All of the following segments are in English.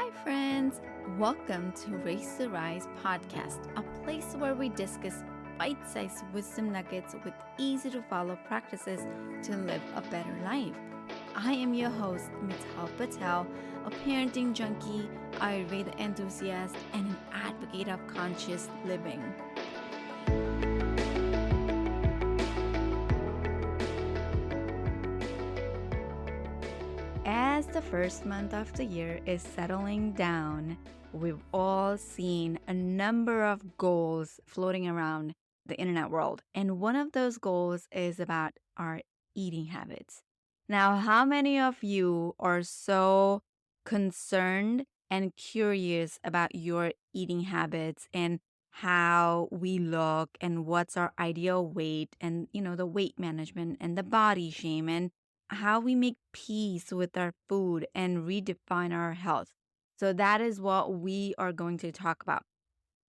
Hi, friends. Welcome to Race to Rise podcast, a place where we discuss bite sized wisdom nuggets with easy to follow practices to live a better life. I am your host, Mital Patel, a parenting junkie, Ayurveda enthusiast, and an advocate of conscious living. As the first month of the year is settling down, we've all seen a number of goals floating around the internet world. And one of those goals is about our eating habits. Now, how many of you are so concerned and curious about your eating habits and how we look and what's our ideal weight and, the weight management and the body shame and how we make peace with our food and redefine our health. So that is what we are going to talk about.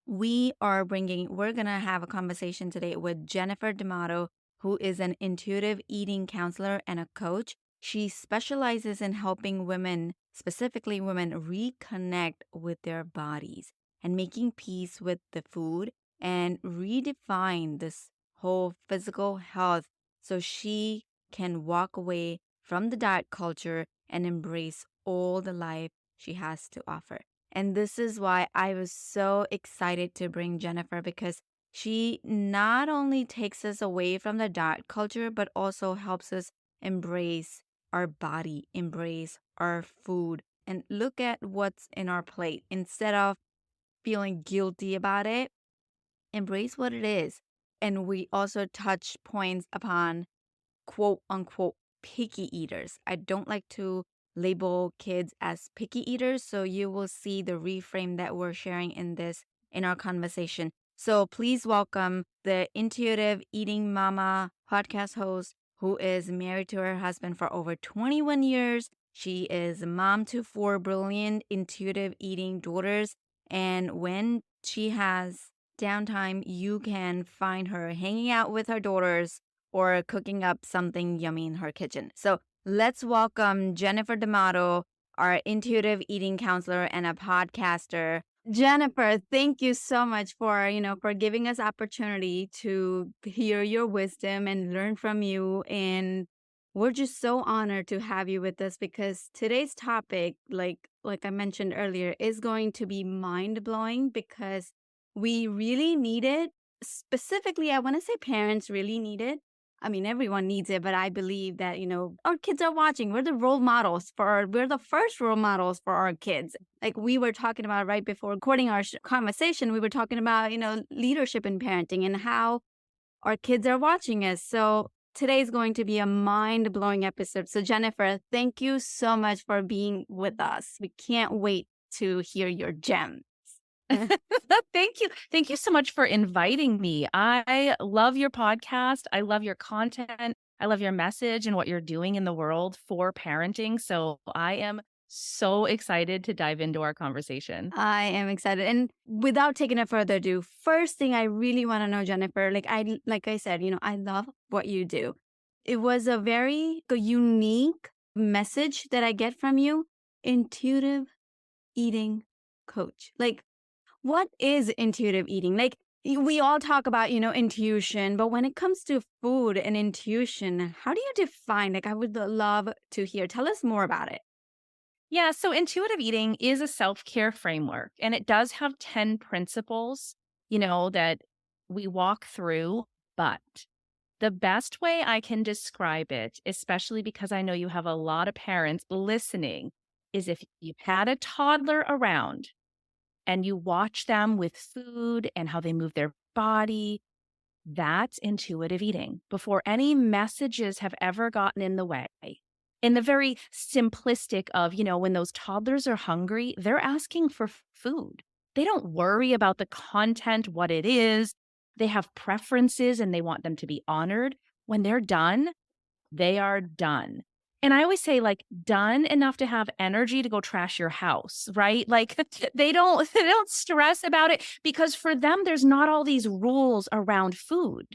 We're going to have a conversation today with Jennifer D'Amato, who is an intuitive eating counselor and a coach. She specializes in helping women, specifically women, reconnect with their bodies and making peace with the food and redefine this whole physical health so she can walk away from the diet culture and embrace all the life she has to offer. And this is why I was so excited to bring Jennifer, because she not only takes us away from the diet culture, but also helps us embrace our body, embrace our food, and look at what's in our plate. Instead of feeling guilty about it, embrace what it is. And we also touch points upon quote unquote picky eaters. I don't like to label kids as picky eaters, so you will see the reframe that we're sharing in our conversation. So please welcome the intuitive eating mama podcast host who is married to her husband for over 21 years. She is a mom to 4 brilliant intuitive eating daughters, and when she has downtime, you can find her hanging out with her daughters or cooking up something yummy in her kitchen. So let's welcome Jennifer D'Amato, our intuitive eating counselor and a podcaster. Jennifer, thank you so much for giving us opportunity to hear your wisdom and learn from you. And we're just so honored to have you with us, because today's topic, like I mentioned earlier, is going to be mind-blowing because we really need it. Specifically, I want to say parents really need it. I mean, everyone needs it, but I believe that, our kids are watching. We're the first role models for our kids. Like we were talking about right before recording our conversation, we were talking about, leadership in parenting and how our kids are watching us. So today's going to be a mind-blowing episode. So Jennifer, thank you so much for being with us. We can't wait to hear your gem. Thank you. Thank you so much for inviting me. I love your podcast. I love your content. I love your message and what you're doing in the world for parenting. So I am so excited to dive into our conversation. I am excited. And without taking it further ado, first thing I really want to know, Jennifer, like I said, I love what you do. It was a very unique message that I get from you. Intuitive eating coach. Like, what is intuitive eating? Like, we all talk about, intuition, but when it comes to food and intuition, how do you define? Like, I would love to hear. Tell us more about it. Yeah, so intuitive eating is a self-care framework, and it does have 10 principles, that we walk through. But the best way I can describe it, especially because I know you have a lot of parents listening, is if you've had a toddler around and you watch them with food and how they move their body, that's intuitive eating before any messages have ever gotten in the way. In the very simplistic of, when those toddlers are hungry, they're asking for food. They don't worry about the content, what it is. They have preferences and they want them to be honored. When they're done, they are done. And I always say, like, done enough to have energy to go trash your house, right? Like they don't stress about it, because for them there's not all these rules around food,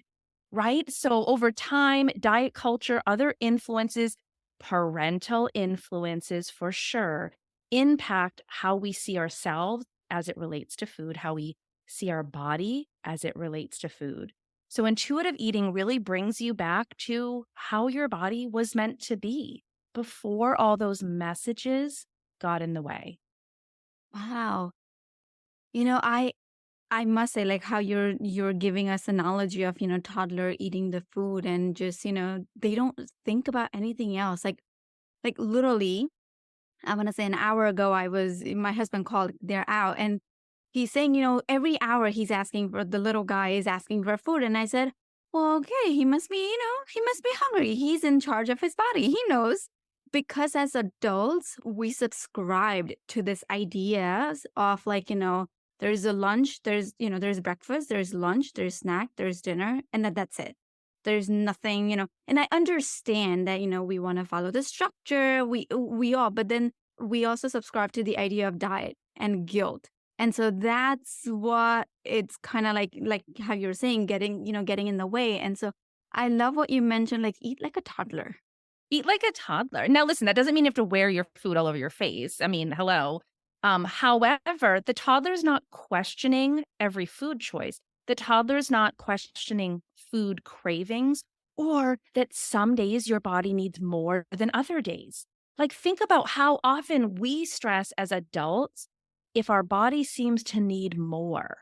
right? So over time, diet culture, other influences, parental influences for sure, impact how we see ourselves as it relates to food, how we see our body as it relates to food. So, intuitive eating really brings you back to how your body was meant to be before all those messages got in the way. Wow. You know, I must say, like, how you're giving us analogy of, toddler eating the food and just, they don't think about anything else. Like literally, I wanna say an hour ago, my husband called, they're out, and he's saying, every hour he's asking for the little guy is asking for food. And I said, well, okay, he must be hungry. He's in charge of his body. He knows. Because as adults, we subscribed to this ideas of like, there's a lunch, there's breakfast, there's lunch, there's snack, there's dinner, and that's it. There's nothing, and I understand that, we want to follow the structure. We all, but then we also subscribe to the idea of diet and guilt, and so that's what it's kinda like how you're saying, getting in the way, and so I love what you mentioned, like, eat like a toddler. Eat like a toddler. Now, listen, that doesn't mean you have to wear your food all over your face. I mean, hello. However, the toddler's not questioning every food choice. The toddler's not questioning food cravings or that some days your body needs more than other days. Like, think about how often we stress as adults if our body seems to need more.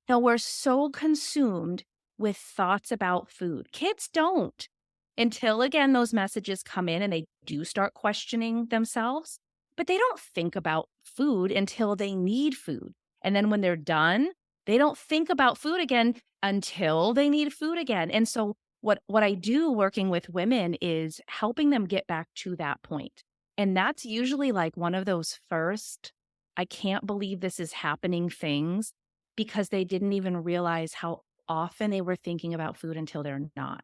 Now, we're so consumed with thoughts about food. Kids don't until, again, those messages come in and they do start questioning themselves, but they don't think about food until they need food. And then when they're done, they don't think about food again until they need food again. And so, what I do working with women is helping them get back to that point. And that's usually like one of those first, I can't believe this is happening things because they didn't even realize how often they were thinking about food until they're not.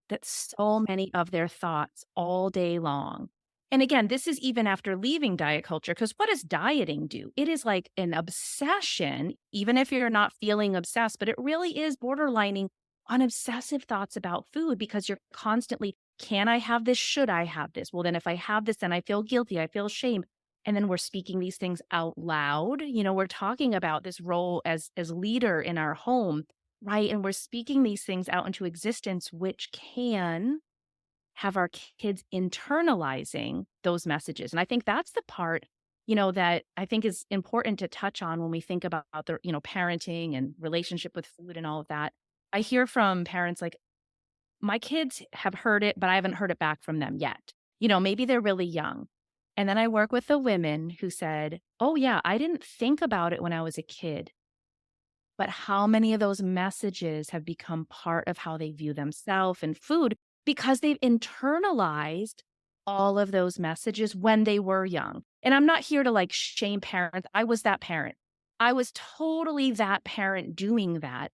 That so many of their thoughts all day long. And again, this is even after leaving diet culture, because what does dieting do? It is like an obsession, even if you're not feeling obsessed, but it really is borderlining on obsessive thoughts about food because you're constantly, can I have this? Should I have this? Well, then if I have this, then I feel guilty. I feel shame. And then we're speaking these things out loud. We're talking about this role as leader in our home, right? And we're speaking these things out into existence, which can have our kids internalizing those messages. And I think that's the part, that I think is important to touch on when we think about the, parenting and relationship with food and all of that. I hear from parents like, my kids have heard it, but I haven't heard it back from them yet. Maybe they're really young. And then I work with the women who said, oh, yeah, I didn't think about it when I was a kid. But how many of those messages have become part of how they view themselves and food because they've internalized all of those messages when they were young? And I'm not here to like shame parents. I was that parent. I was totally that parent doing that.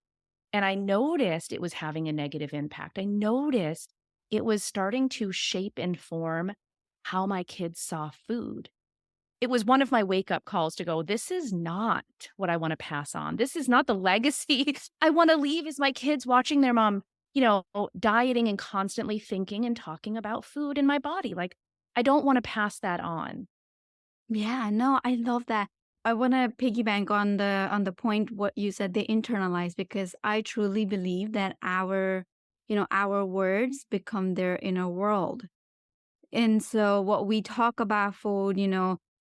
And I noticed it was having a negative impact. I noticed it was starting to shape and form how my kids saw food. It was one of my wake up calls to go, this is not what I want to pass on. This is not the legacy I want to leave is my kids watching their mom, dieting and constantly thinking and talking about food in my body. Like, I don't want to pass that on. Yeah, no, I love that. I wanna piggyback on the point what you said, they internalize, because I truly believe that our words become their inner world. And so what we talk about food,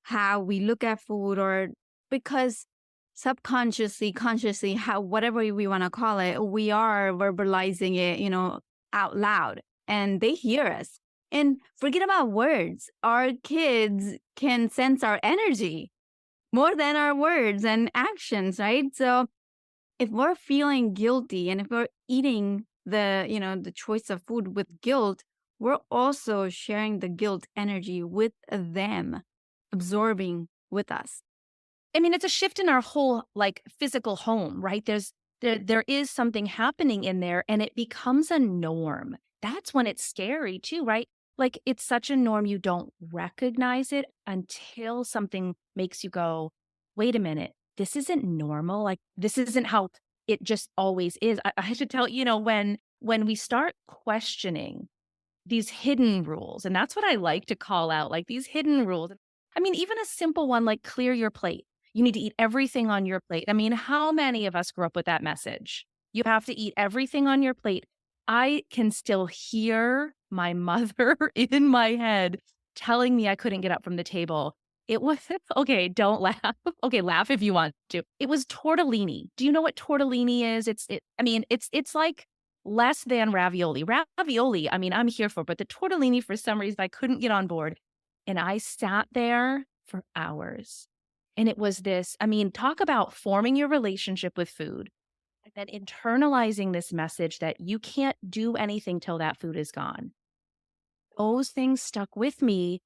how we look at food, or because subconsciously, consciously, how whatever we want to call it, we are verbalizing it, out loud, and they hear us. And forget about words. Our kids can sense our energy more than our words and actions, right? So if we're feeling guilty and if we're eating the choice of food with guilt, we're also sharing the guilt energy with them, absorbing with us. I mean, it's a shift in our whole like physical home, right? There is something happening in there and it becomes a norm. That's when it's scary too, right? Like it's such a norm you don't recognize it until something makes you go, "Wait a minute. This isn't normal. Like this isn't how it just always is." I should tell when we start questioning these hidden rules, and that's what I like to call out, like these hidden rules. I mean, even a simple one like clear your plate. You need to eat everything on your plate. I mean, how many of us grew up with that message? You have to eat everything on your plate. I can still hear my mother in my head telling me I couldn't get up from the table. It was okay, don't laugh. Okay, laugh if you want to. It was tortellini. Do you know what tortellini is? I mean, it's like less than ravioli. Ravioli, I mean, I'm here for, but the tortellini for some reason I couldn't get on board. And I sat there for hours. And it was this, I mean, talk about forming your relationship with food and then internalizing this message that you can't do anything till that food is gone. Those things stuck with me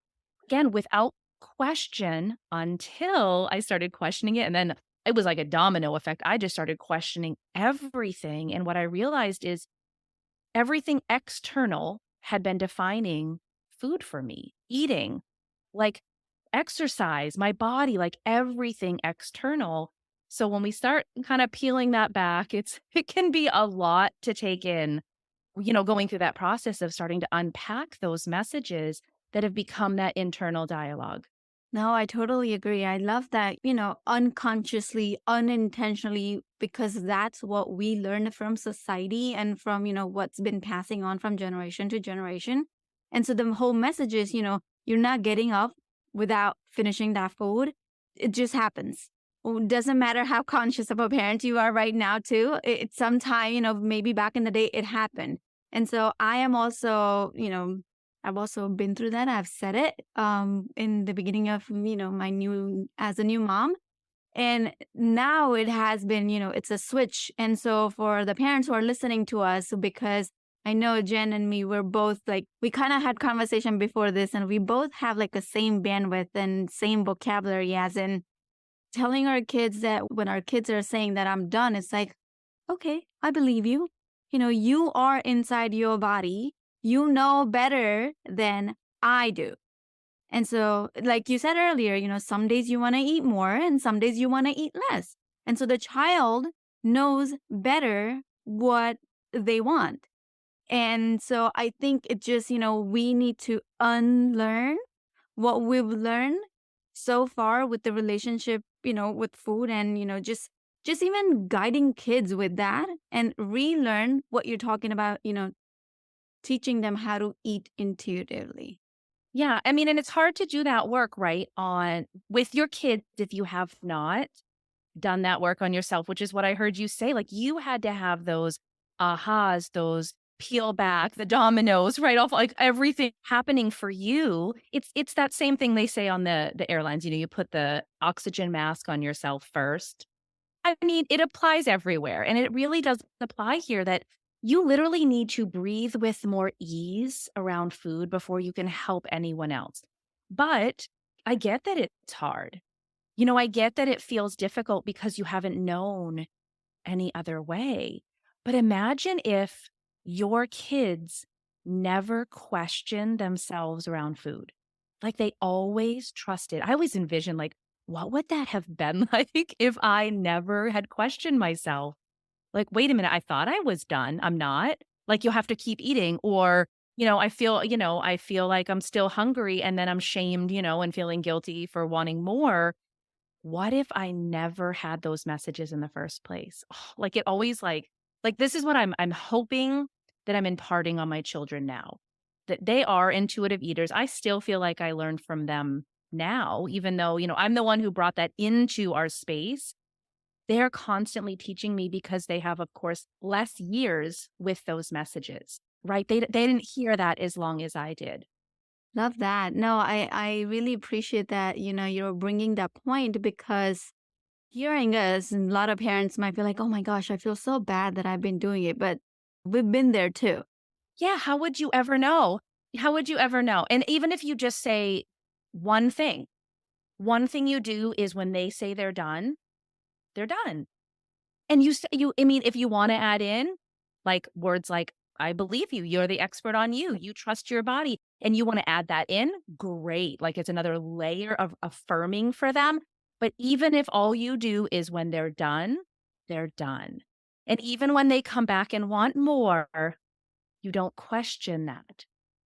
again without question until I started questioning it. And then it was like a domino effect. I just started questioning everything. And what I realized is everything external had been defining food for me, eating, like exercise, my body, like everything external. So when we start kind of peeling that back, it can be a lot to take in, going through that process of starting to unpack those messages that have become that internal dialogue. No, I totally agree. I love that, unconsciously, unintentionally, because that's what we learn from society and from, what's been passing on from generation to generation. And so the whole message is, you're not getting up without finishing that food. It just happens. Doesn't matter how conscious of a parent you are right now, too. It's sometime, maybe back in the day, it happened. And so I am also, I've also been through that. I've said it in the beginning of my new as a new mom, and now it has been it's a switch. And so for the parents who are listening to us, because I know Jen and me, we're both like we kind of had conversation before this, and we both have like a same bandwidth and same vocabulary, as in telling our kids that when our kids are saying that I'm done, it's like okay, I believe you. You are inside your body. You know better than I do. And so, like you said earlier, some days you want to eat more and some days you want to eat less. And so the child knows better what they want. And so I think it just, we need to unlearn what we've learned so far with the relationship, with food and, just even guiding kids with that and relearn what you're talking about, teaching them how to eat intuitively. Yeah, I mean, and it's hard to do that work, right, on with your kids if you have not done that work on yourself, which is what I heard you say. Like you had to have those ahas, those peel back, the dominoes, right off, like everything happening for you. It's that same thing they say on the airlines. You put the oxygen mask on yourself first. I mean, it applies everywhere. And it really does apply here that you literally need to breathe with more ease around food before you can help anyone else. But I get that it's hard. I get that it feels difficult because you haven't known any other way. But imagine if your kids never question themselves around food. Like they always trusted. I always envision like, what would that have been like if I never had questioned myself? Like, wait a minute, I thought I was done. I'm not. Like you'll have to keep eating or I feel like I'm still hungry and then I'm shamed, and feeling guilty for wanting more. What if I never had those messages in the first place? Like it always like this is what I'm hoping that I'm imparting on my children now. That they are intuitive eaters. I still feel like I learned from them now, even though, I'm the one who brought that into our space. They're constantly teaching me because they have, of course, less years with those messages, right? They didn't hear that as long as I did. Love that. No, I really appreciate that, you're bringing that point because hearing us, and a lot of parents might be like, oh my gosh, I feel so bad that I've been doing it, but we've been there too. Yeah, how would you ever know? How would you ever know? And even if you just say one thing, one thing you do is when they say they're done, they're done. And I mean, if you want to add in like words like, I believe you, you're the expert on you, you trust your body, and you want to add that in, great. Like it's another layer of affirming for them. But even if all you do is when they're done, they're done. And even when they come back and want more, you don't question that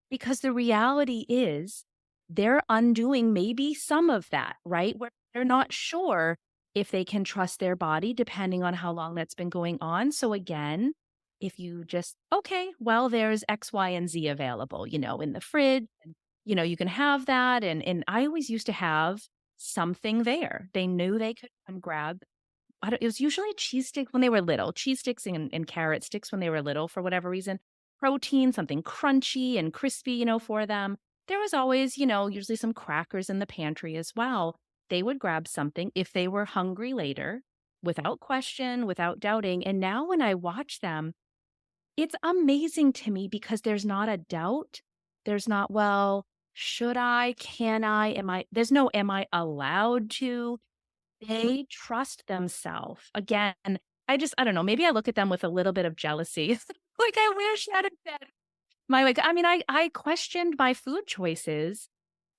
because the reality is they're undoing maybe some of that, right? Where they're not sure if they can trust their body depending on how long that's been going on. So again, if you just, okay, well, there's X, Y, and Z available, in the fridge, and, you can have that. And I always used to have something there. They knew they could come grab. It was usually cheese sticks when they were little, cheese sticks and carrot sticks when they were little for whatever reason. Protein, something crunchy and crispy, for them. There was always, usually some crackers in the pantry as well. They would grab something if they were hungry later, without question, without doubting. And now when I watch them, it's amazing to me because there's not a doubt. There's not, well, should I? Can I? There's no, am I allowed to? They trust themselves. Again, I don't know, maybe I look at them with a little bit of jealousy. Like, I wish I had said I questioned my food choices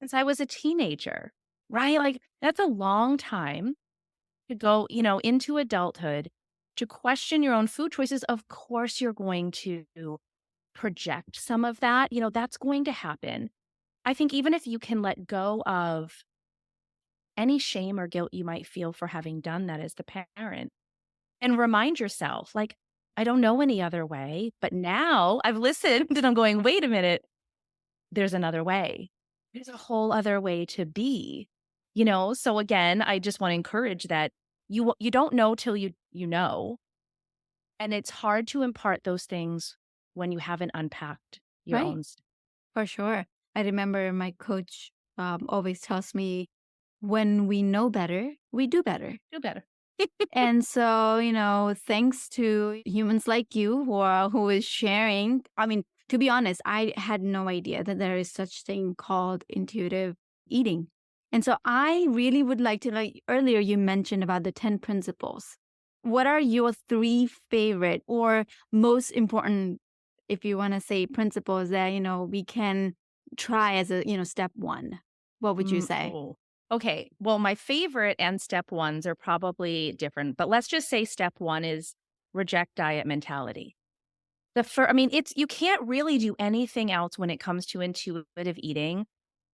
since I was a teenager, right? Like, that's a long time to go, into adulthood to question your own food choices. Of course, you're going to project some of that. That's going to happen. I think even if you can let go of any shame or guilt you might feel for having done that as the parent and remind yourself, like, I don't know any other way, but now I've listened and I'm going, wait a minute, there's another way. There's a whole other way to be, So again, I just want to encourage that you don't know till you know, and it's hard to impart those things when you haven't unpacked your Right. own. For sure. I remember my coach always tells me when we know better, we do better. Do better. And so, thanks to humans like you who is sharing. I mean, to be honest, I had no idea that there is such thing called intuitive eating. And so I really would like to, like earlier you mentioned about the 10 principles. What are your three favorite or most important, if you want to say, principles that, we can try as a, step one? What would you say? Oh, okay. Well, my favorite and step ones are probably different, but let's just say step one is reject diet mentality. You can't really do anything else when it comes to intuitive eating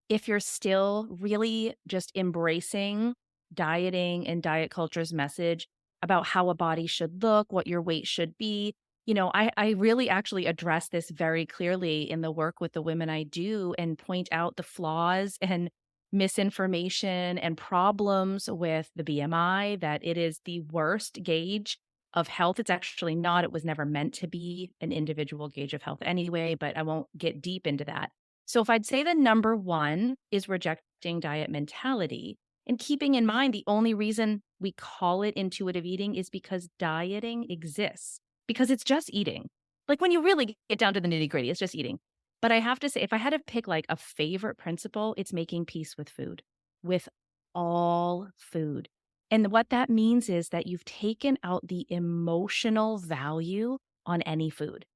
if you're still really just embracing dieting and diet culture's message about how a body should look, what your weight should be. I really actually address this very clearly in the work with the women I do and point out the flaws and misinformation and problems with the BMI, that it is the worst gauge of health. It's actually not. It was never meant to be an individual gauge of health anyway, but I won't get deep into that. So if I'd say the number one is rejecting diet mentality and keeping in mind the only reason we call it intuitive eating is because dieting exists, because it's just eating. Like when you really get down to the nitty gritty, it's just eating. But I have to say, if I had to pick like a favorite principle, it's making peace with food, with all food. And what that means is that you've taken out the emotional value on any food.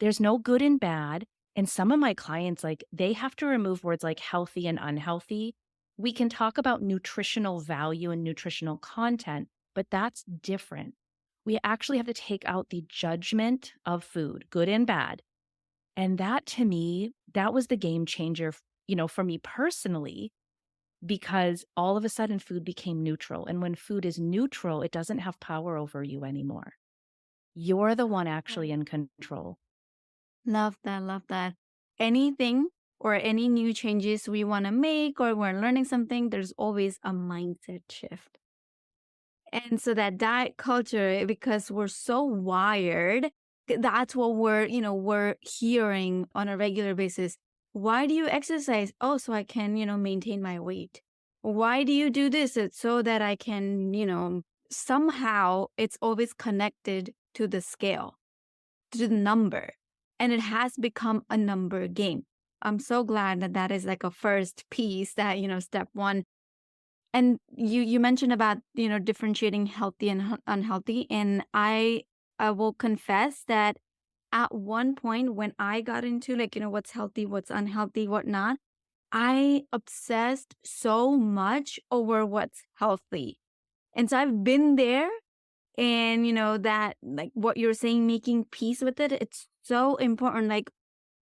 There's no good and bad. And some of my clients, like, they have to remove words like healthy and unhealthy. We can talk about nutritional value and nutritional content, but that's different. We actually have to take out the judgment of food, good and bad. And that to me, that was the game changer, for me personally, because all of a sudden food became neutral. And when food is neutral, it doesn't have power over you anymore. You're the one actually in control. Love that. Love that. Anything or any new changes we want to make or we're learning something, there's always a mindset shift. And so that diet culture, because we're so wired, that's what we're hearing on a regular basis. Why do you exercise? Oh, so I can, maintain my weight. Why do you do this? It's so that I can, somehow it's always connected to the scale, to the number, and it has become a number game. I'm so glad that that is like a first piece that, step one. And you mentioned about, differentiating healthy and unhealthy, and I will confess that at one point when I got into like, what's healthy, what's unhealthy, whatnot, I obsessed so much over what's healthy. And so I've been there, and that, like what you're saying, making peace with it, it's so important. Like,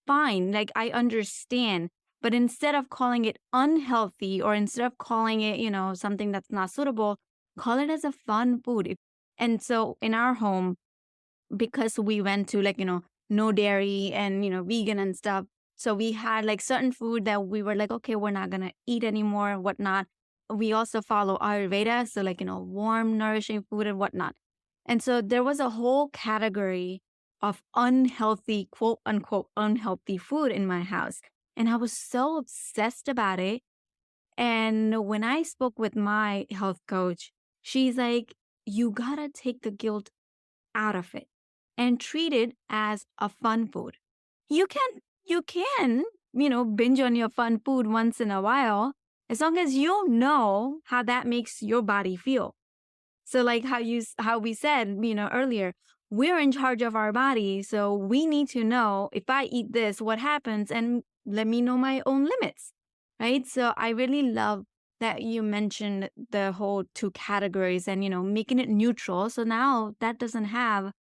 fine, like I understand, But instead of calling it unhealthy or instead of calling it, something that's not suitable, call it as a fun food. And so in our home, because we went to like, no dairy and, vegan and stuff. So we had like certain food that we were like, okay, we're not going to eat anymore and whatnot. We also follow Ayurveda. So like, warm, nourishing food and whatnot. And so there was a whole category of unhealthy, quote unquote, unhealthy food in my house. And I was so obsessed about it. And when I spoke with my health coach, she's like, you gotta take the guilt out of it and treat it as a fun food. You can binge on your fun food once in a while as long as you know how that makes your body feel. So like how we said, earlier, we're in charge of our body, so we need to know if I eat this, what happens and let me know my own limits. Right? So I really love that you mentioned the whole two categories and making it neutral. So now that doesn't have,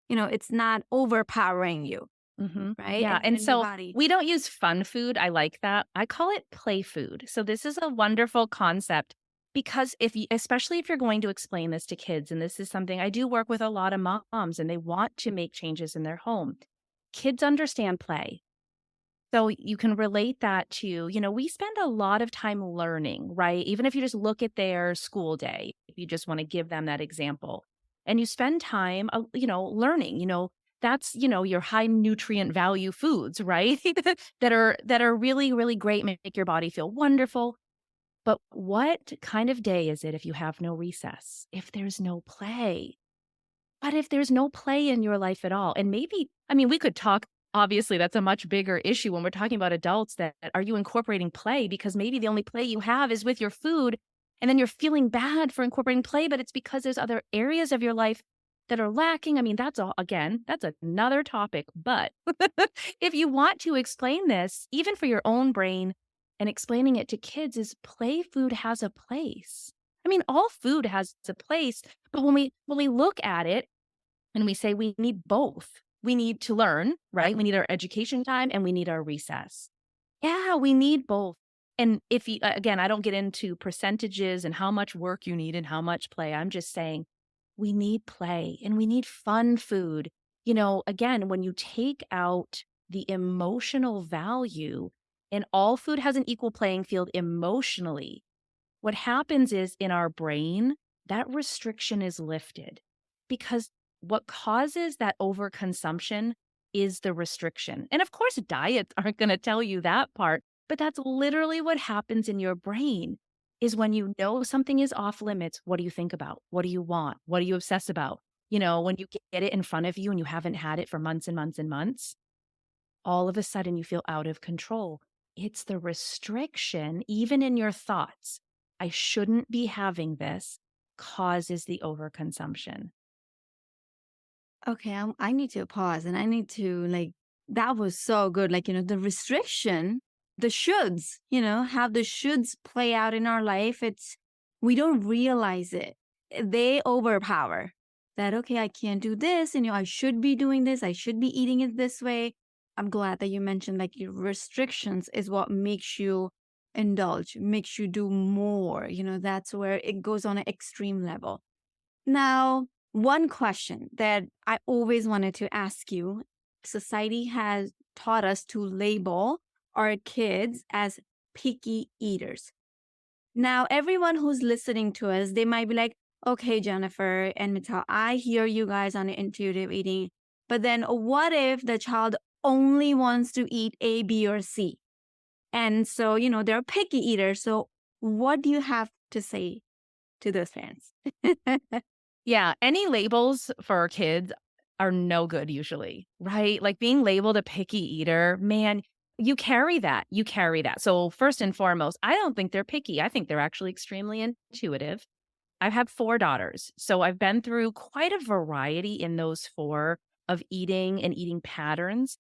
it's not overpowering you, right? Yeah. And And your so body. we don't use fun food. I like that. I call it play food. So this is a wonderful concept because if you, especially if you're going to explain this to kids, and this is something I do work with a lot of moms and they want to make changes in their home. Kids understand play. So you can relate that to, we spend a lot of time learning, right? Even if you just look at their school day, if you just want to give them that example and you spend time, learning, that's, your high nutrient value foods, right? that are really, really great, make your body feel wonderful. But what kind of day is it if you have no recess, if there's no play? But if there's no play in your life at all, and maybe, I mean, we could talk, obviously, that's a much bigger issue when we're talking about adults that are you incorporating play? Because maybe the only play you have is with your food. And then you're feeling bad for incorporating play, but it's because there's other areas of your life that are lacking. I mean, that's all, again, that's another topic. But if you want to explain this, even for your own brain and explaining it to kids, is play food has a place. I mean, all food has a place, but when we look at it and we say we need both. We need to learn, right? We need our education time and we need our recess. Yeah, we need both. And if you, again, I don't get into percentages and how much work you need and how much play. I'm just saying we need play and we need fun food. Again, when you take out the emotional value, and all food has an equal playing field emotionally, what happens is in our brain, that restriction is lifted because what causes that overconsumption is the restriction. And of course, diets aren't going to tell you that part, but that's literally what happens in your brain is when you know something is off limits, what do you think about? What do you want? What do you obsess about? When you get it in front of you and you haven't had it for months and months and months, all of a sudden you feel out of control. It's the restriction, even in your thoughts. I shouldn't be having this causes the overconsumption. Okay, I need to pause and I need to like, that was so good. Like, the restriction, the shoulds, how the shoulds play out in our life. We don't realize it. They overpower that. Okay, I can't do this. And, I should be doing this. I should be eating it this way. I'm glad that you mentioned like your restrictions is what makes you indulge, makes you do more. That's where it goes on an extreme level. Now, one question that I always wanted to ask you, society has taught us to label our kids as picky eaters. Now, everyone who's listening to us, they might be like, okay, Jennifer and Mital, I hear you guys on intuitive eating, but then what if the child only wants to eat A, B, or C? And so, they're picky eaters. So, what do you have to say to those parents? Yeah, any labels for our kids are no good usually, right? Like being labeled a picky eater, man, you carry that. You carry that. So, first and foremost, I don't think they're picky. I think they're actually extremely intuitive. I've had 4 daughters, so I've been through quite a variety in those 4 of eating and eating patterns.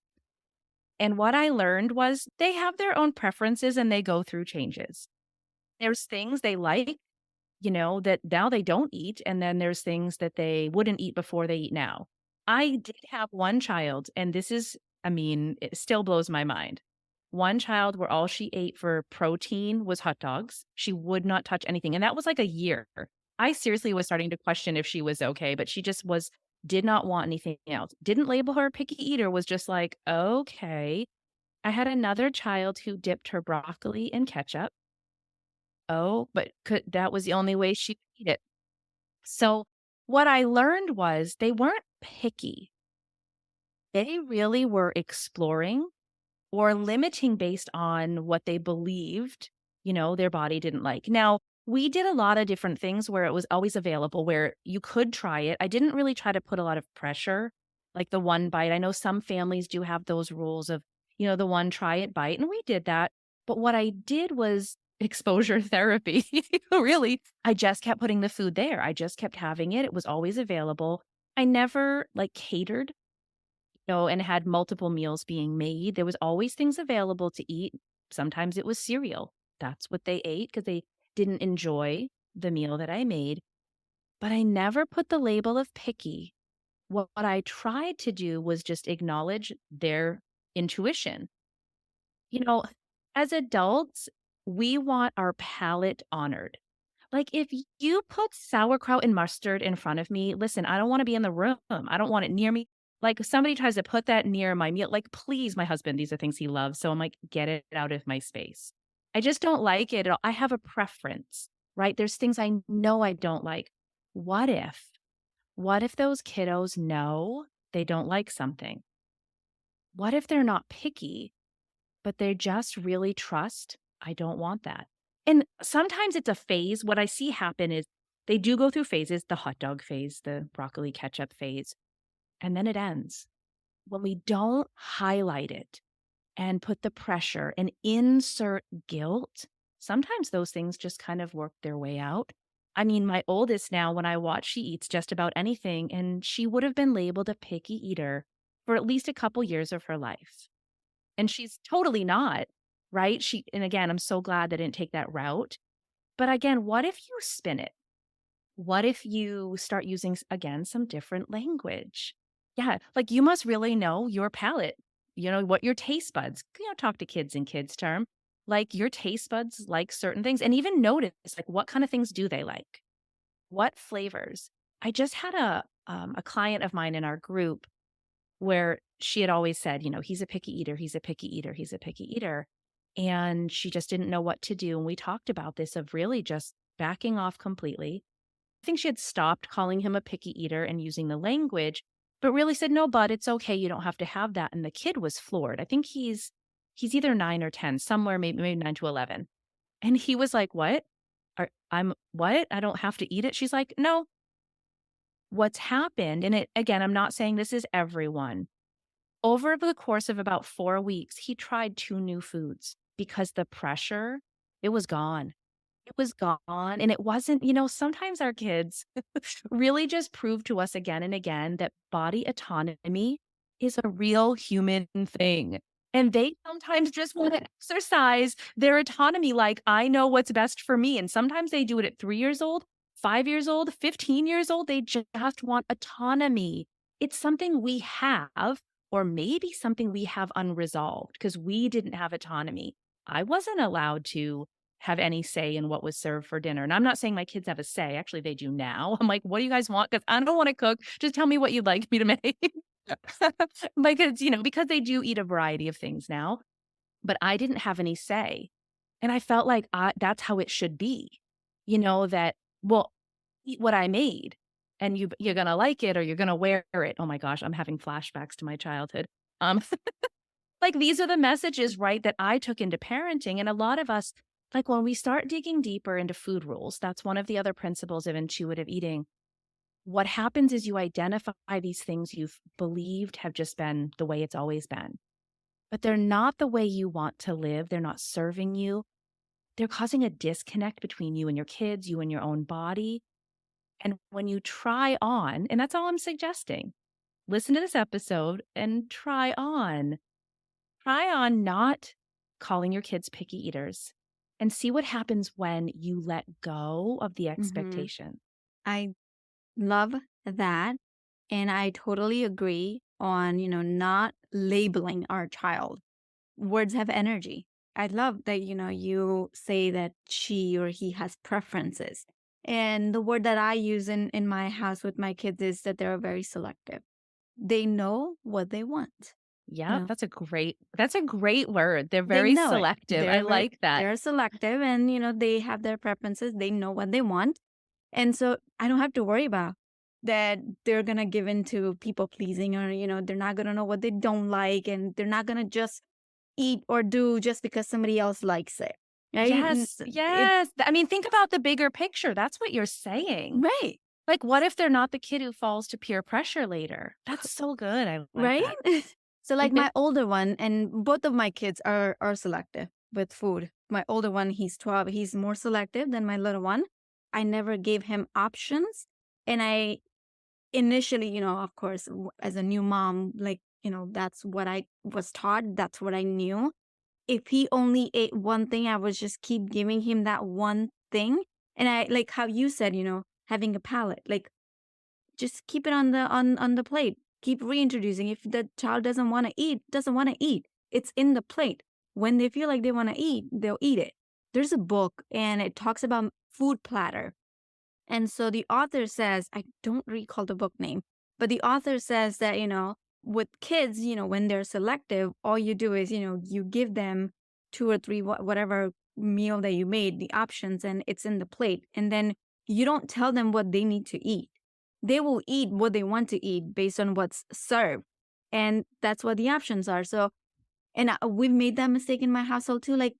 And what I learned was they have their own preferences and they go through changes. There's things they like, that now they don't eat. And then there's things that they wouldn't eat before they eat now. I did have one child, and this is, I mean, it still blows my mind. One child where all she ate for protein was hot dogs. She would not touch anything, and that was like a year. I seriously was starting to question if she was okay, but she just was did not want anything else. Didn't label her a picky eater, was just like, "Okay." I had another child who dipped her broccoli in ketchup. Oh, but could that was the only way she could eat it. So, what I learned was they weren't picky. They really were exploring or limiting based on what they believed, their body didn't like. Now, we did a lot of different things where it was always available, where you could try it. I didn't really try to put a lot of pressure, like the one bite. I know some families do have those rules of, the one try it bite, and we did that. But what I did was exposure therapy. Really, I just kept putting the food there. I just kept having it. It was always available. I never like catered and had multiple meals being made. There was always things available to eat. Sometimes it was cereal. That's what they ate because they didn't enjoy the meal that I made. But I never put the label of picky. What I tried to do was just acknowledge their intuition. You know, as adults, we want our palate honored. Like, if you put sauerkraut and mustard in front of me, listen, I don't wanna be in the room. I don't want it near me. Like, if somebody tries to put that near my meal, like, please, my husband, these are things he loves, so I'm like, "Get it out of my space." I just don't like it at all. I have a preference, right? There's things I know I don't like. What if? What if those kiddos know they don't like something? What if they're not picky, but they just really trust, "I don't want that." And sometimes it's a phase. What I see happen is they do go through phases, the hot dog phase, the broccoli ketchup phase, and then it ends. When we don't highlight it and put the pressure and insert guilt, sometimes those things just kind of work their way out. I mean, my oldest now, when I watch, she eats just about anything, and she would have been labeled a picky eater for at least a couple years of her life. And she's totally not, right? And again, I'm so glad they didn't take that route. But again, what if you spin it? What if you start using, again, some different language? Yeah, like you must really know your palate, what your taste buds, talk to kids in kids' term. Like your taste buds like certain things, and even notice like what kind of things do they like? What flavors? I just had a client of mine in our group where she had always said, "He's a picky eater, he's a picky eater, he's a picky eater." And she just didn't know what to do. And we talked about this of really just backing off completely. I think she had stopped calling him a picky eater and using the language, but really said, "No, bud, it's okay. You don't have to have that." And the kid was floored. I think he's either 9 or 10, somewhere maybe 9 to 11. And he was like, "What? I'm what? I don't have to eat it?" She's like, "No, what's happened," and it again, I'm not saying this is everyone. Over the course of about 4 weeks, he tried 2 new foods because the pressure, it was gone. It was gone, and it wasn't sometimes our kids really just prove to us again and again that body autonomy is a real human thing. And they sometimes just want to exercise their autonomy like, "I know what's best for me." And sometimes they do it at 3 years old, 5 years old, 15 years old. They just want autonomy. It's something we have, or maybe something we have unresolved because we didn't have autonomy. I wasn't allowed to have any say in what was served for dinner. And I'm not saying my kids have a say. Actually, they do now. I'm like, "What do you guys want? Because I don't want to cook. Just tell me what you'd like me to make." My kids, because they do eat a variety of things now, but I didn't have any say. And I felt like that's how it should be, that, well, eat what I made and you're going to like it or you're going to wear it. Oh my gosh, I'm having flashbacks to my childhood. Um, like, these are the messages, right, that I took into parenting, and a lot of us, like, when we start digging deeper into food rules, that's one of the other principles of intuitive eating. What happens is you identify these things you've believed have just been the way it's always been, but they're not the way you want to live. They're not serving you. They're causing a disconnect between you and your kids, you and your own body. And when you try on, and that's all I'm suggesting, listen to this episode and try on not calling your kids picky eaters and see what happens when you let go of the Mhm. expectation. I love that. And I totally agree on, not labeling our child. words have energy. I love that, you say that she or he has preferences. And the word that I use in my house with my kids is that they're very selective. They know what they want. You Yep, know, that's a great word. They're they very know it. selective. I like that. They're selective, and they have their preferences. They know what they want. And so I don't have to worry about that they're gonna give in to people pleasing, or they're not gonna know what they don't like, and they're not gonna just eat or do just because somebody else likes it. Right? Yes, It yes. I mean, think about the bigger picture. That's what you're saying. right. Like, what if they're not the kid who falls to peer pressure later? That's so good. I like Right? that. So like my older one, and both of my kids are selective with food. My older one, he's 12, he's more selective than my little one. I never gave him options. And I initially, of course, as a new mom, like, that's what I was taught, that's what I knew. If he only ate one thing, I would just keep giving him that one thing. And I like how you said, having a palate. Like, just keep it on the plate. Keep reintroducing. If the child doesn't want to eat, doesn't want to eat. It's in the plate. When they feel like they want to eat, they'll eat it. There's a book and it talks about food platter. And so the author says, I don't recall the book name, but the author says that, with kids, when they're selective, all you do is, you give them two or three, whatever meal that you made, the options, and it's in the plate. And then you don't tell them what they need to eat. They will eat what they want to eat based on what's served. And that's what the options are. So, and we've made that mistake in my household too. Like,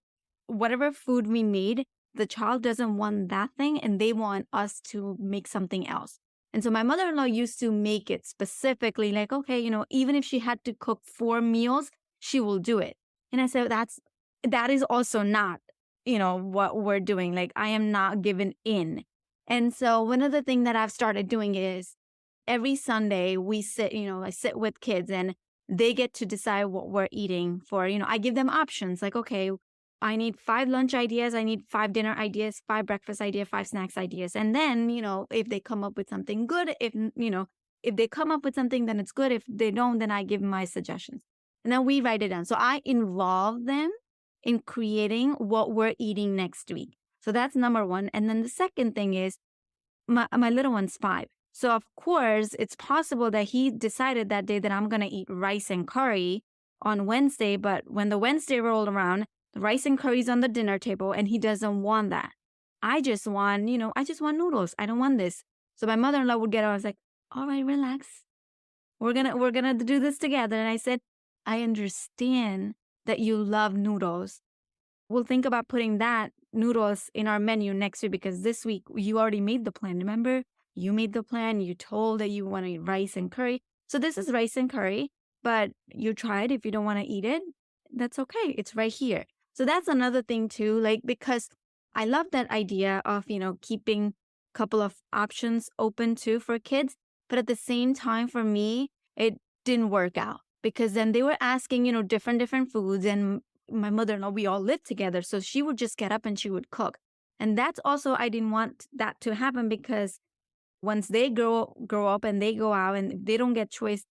whatever food we made, the child doesn't want that thing and they want us to make something else. And so my mother in law used to make it specifically like, okay, even if she had to cook 4 meals, she will do it. And I said, that is also not, what we're doing. Like, I am not giving in. And so one of the things that I've started doing is every Sunday we sit, I sit with kids and they get to decide what we're eating for, I give them options like, okay, I need 5 lunch ideas, I need 5 dinner ideas, 5 breakfast ideas, 5 snacks ideas. And then, if they come up with something good, if they come up with something, then it's good. If they don't, then I give my suggestions. And then we write it down. So I involve them in creating what we're eating next week. So that's number one. And then the second thing is my little one's 5. So of course, it's possible that he decided that day that I'm going to eat rice and curry on Wednesday, but when the Wednesday rolled around, the rice and curry's on the dinner table and he doesn't want that. I just want noodles. I don't want this. So my mother-in-law would get out. I was like, "All right, relax. We're going to do this together." And I said, "I understand that you love noodles. We'll think about putting that noodles in our menu next week because this week you already made the plan. Remember? You made the plan. You told that you want to eat rice and curry. So this is rice and curry, but you try it. If you don't want to eat it, that's okay. It's right here." So that's another thing too, like because I love that idea of, keeping a couple of options open too for kids. But at the same time, for me, it didn't work out because then they were asking, different foods, and my mother-in-law, we all lived together. So she would just get up and she would cook. And that's also, I didn't want that to happen because once they grow up and they go out and if they don't get choice,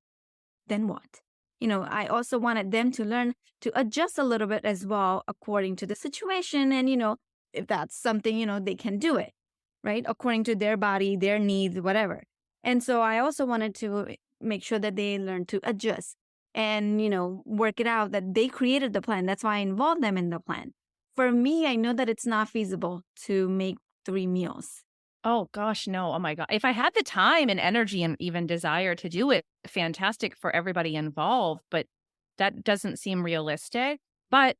then what? I also wanted them to learn to adjust a little bit as well according to the situation. And, if that's something, they can do it, right? According to their body, their needs, whatever. And so I also wanted to make sure that they learn to adjust and, work it out that they created the plan. That's why I involved them in the plan. For me, I know that it's not feasible to make 3 meals. Oh gosh, no. Oh my god. If I had the time and energy and even desire to do it, fantastic for everybody involved, but that doesn't seem realistic. But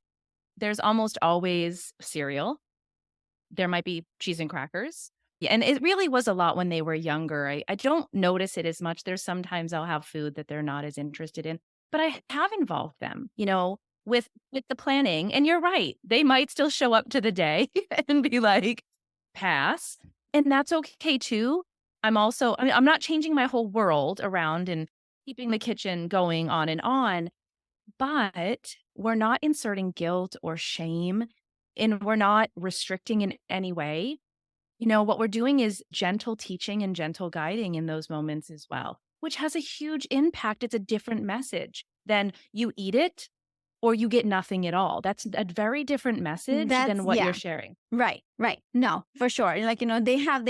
there's almost always cereal. There might be cheese and crackers. Yeah, and it really was a lot when they were younger. I don't notice it as much. There's sometimes I'll have food that they're not as interested in, but I have involved them, with the planning. And you're right. They might still show up to the day and be like, pass. And that's okay too. I'm not changing my whole world around and keeping the kitchen going on and on, but we're not inserting guilt or shame and we're not restricting in any way. What we're doing is gentle teaching and gentle guiding in those moments as well, which has a huge impact. It's a different message than you eat it or you get nothing at all. That's a very different message That's than what you're yeah. sharing. Right, right. No, for sure. Like, they have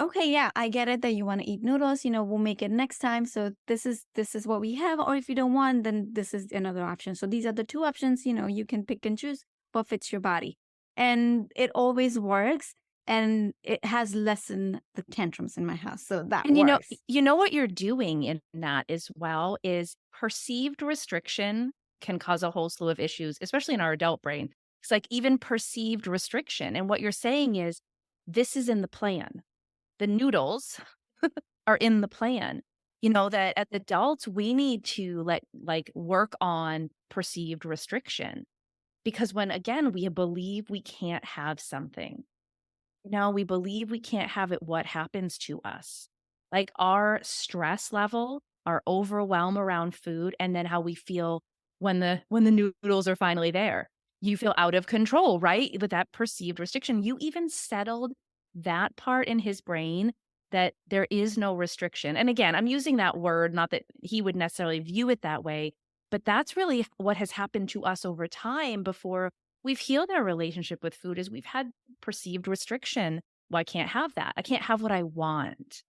okay, yeah, I get it that you want to eat noodles, we'll make it next time. So this is what we have. Or if you don't want, then this is another option. So these are the two options, you can pick and choose what fits your body. And it always works. And it has lessened the tantrums in my house. So that And works. you know what you're doing in that as well is perceived restriction can cause a whole slew of issues, especially in our adult brain. It's like even perceived restriction. And what you're saying is, this is in the plan. The noodles are in the plan. That as adults, we need to work on perceived restriction because when again, we believe we can't have something. No, we believe we can't have it, what happens to us? Like our stress level, our overwhelm around food, and then how we feel when the noodles are finally there. You feel out of control, right? With that perceived restriction. You even settled that part in his brain that there is no restriction. And again, I'm using that word, not that he would necessarily view it that way, but that's really what has happened to us over time before we've healed our relationship with food is we've had perceived restriction. Well, I can't have that. I can't have what I want.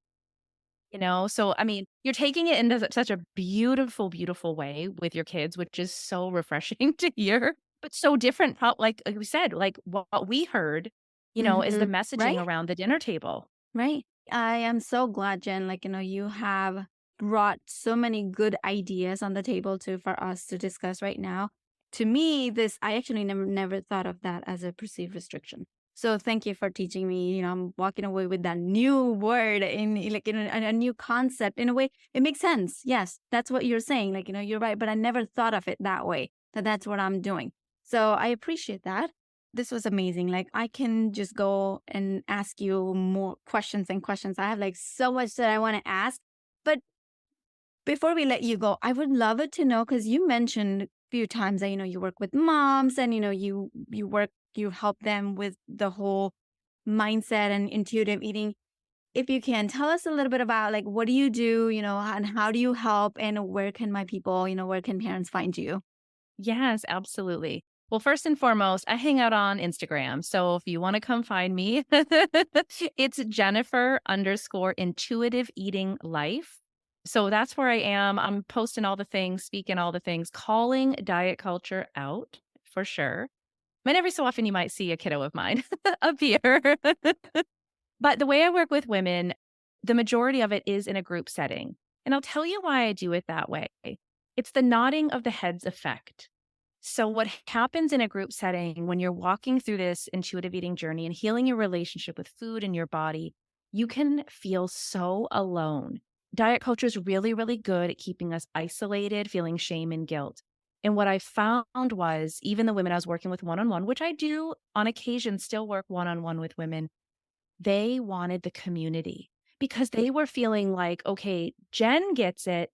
So I mean, you're taking it into such a beautiful, beautiful way with your kids, which is so refreshing to hear, but so different. Like we said, like what we heard, is the Right? messaging around the dinner table. Right. I am so glad, Jen, you have brought so many good ideas on the table for us to discuss right now. To me, I actually never thought of that as a perceived restriction. So thank you for teaching me. I'm walking away with that new word in a new concept. In a way, it makes sense. Yes, that's what you're saying. You're right, but I never thought of it that way. That's what I'm doing. So I appreciate that. This was amazing. I can just go and ask you more questions and questions. I have so much that I want to ask. But before we let you go, I would love it to know because you mentioned a few times that you work with moms and you help them with the whole mindset and intuitive eating. If you can tell us a little bit about what do you do, and how do you help and where can my people, where can parents find you? Yes, absolutely. Well, first and foremost, I hang out on Instagram. So if you want to come find me, it's Jennifer underscore intuitive eating life. So that's where I am. I'm posting all the things, speaking all the things, calling diet culture out for sure. And every so often you might see a kiddo of mine up here. But the way I work with women, the majority of it is in a group setting. And I'll tell you why I do it that way. It's the nodding of the heads effect. So, what happens in a group setting when you're walking through this intuitive eating journey and healing your relationship with food and your body, you can feel so alone. Diet culture is really, really good at keeping us isolated, feeling shame and guilt. And what I found was even the women I was working with one on one, which I do on occasion still work one on one with women, they wanted the community because they were feeling like, okay, Jen gets it,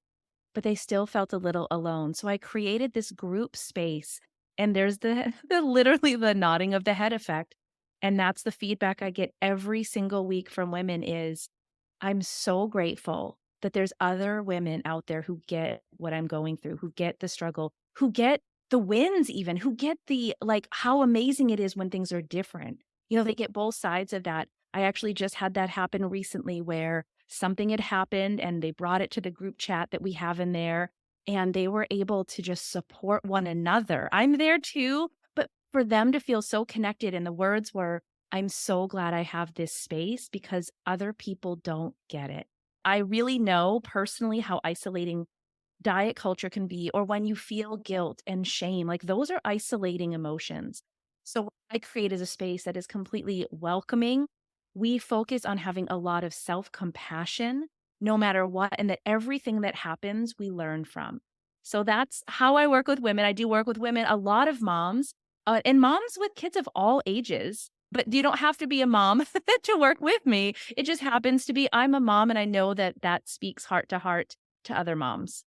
but they still felt a little alone. So I created this group space and there's the literally the nodding of the head effect. And that's the feedback I get every single week from women is I'm so grateful that there's other women out there who get what I'm going through, who get the struggle, who get the wins even, who get the how amazing it is when things are different. They get both sides of that. I actually just had that happen recently where something had happened and they brought it to the group chat that we have in there and they were able to just support one another. I'm there too, but for them to feel so connected and the words were, I'm so glad I have this space because other people don't get it. I really know personally how isolating diet culture can be, or when you feel guilt and shame, like those are isolating emotions. So, what I create is a space that is completely welcoming. We focus on having a lot of self compassion no matter what, and that everything that happens, we learn from. So, that's how I work with women. I do work with women, a lot of moms, and moms with kids of all ages. But you don't have to be a mom to work with me. It just happens to be I'm a mom, and I know that that speaks heart to other moms.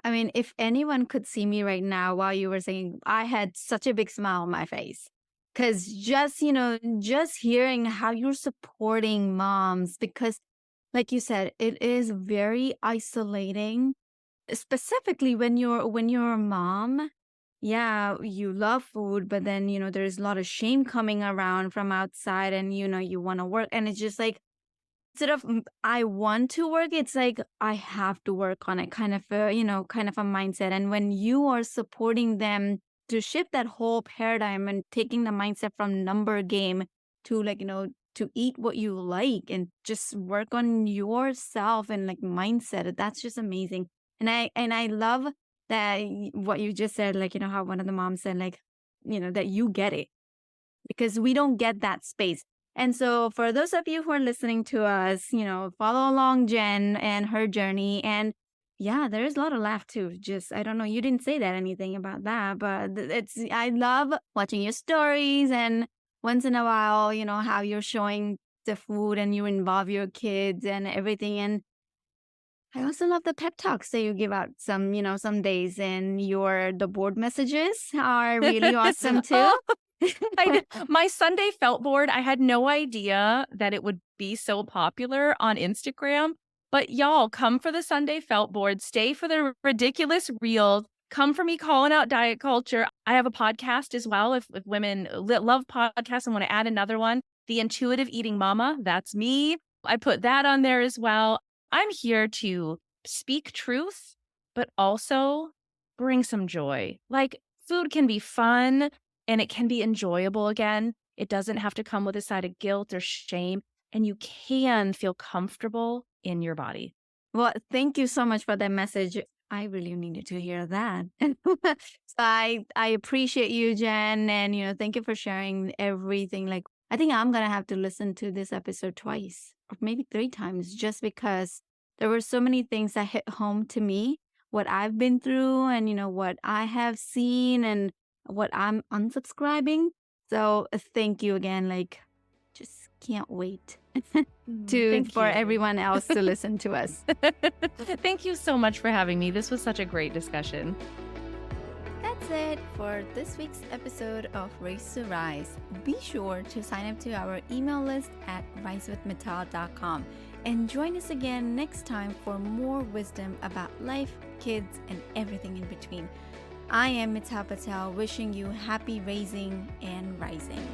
I mean, if anyone could see me right now while you were saying, I had such a big smile on my face. Cause just hearing how you're supporting moms, because like you said, it is very isolating, specifically when you're a mom yeah, you love food, but then, there's a lot of shame coming around from outside and, you want to work. And it's just like, instead of I want to work, it's like I have to work on it, kind of a mindset. And when you are supporting them to shift that whole paradigm and taking the mindset from number game to like, to eat what you like and just work on yourself and like mindset, that's just amazing. And I love that what you just said, like, how one of the moms said, like, that you get it because we don't get that space. And so, for those of you who are listening to us, follow along Jen and her journey. And yeah, there is a lot of laugh too. Just, I don't know, you didn't say that anything about that, but I love watching your stories. And once in a while, how you're showing the food and you involve your kids and everything. And I also love the pep talks that you give out some days, and the board messages are really awesome too. Oh, I did my Sunday felt board, I had no idea that it would be so popular on Instagram, but y'all come for the Sunday felt board, stay for the ridiculous reels, come for me calling out diet culture. I have a podcast as well if women love podcasts and wanna add another one, The Intuitive Eating Mama, that's me. I put that on there as well. I'm here to speak truth, but also bring some joy. Like, food can be fun and it can be enjoyable again. It doesn't have to come with a side of guilt or shame, and you can feel comfortable in your body. Well, thank you so much for that message. I really needed to hear that. So I appreciate you, Jen, and thank you for sharing everything. Like, I think I'm gonna have to listen to this episode twice or maybe three times just because there were so many things that hit home to me, what I've been through, and what I have seen, and what I'm unsubscribing. So thank you again. Like, just can't wait to Thank for you. everyone else to listen to us. Thank you so much for having me. This was such a great discussion. That's it for this week's episode of Race to Rise. Be sure to sign up to our email list at risewithmital.com and join us again next time for more wisdom about life, kids, and everything in between. I am Mital Patel, wishing you happy raising and rising.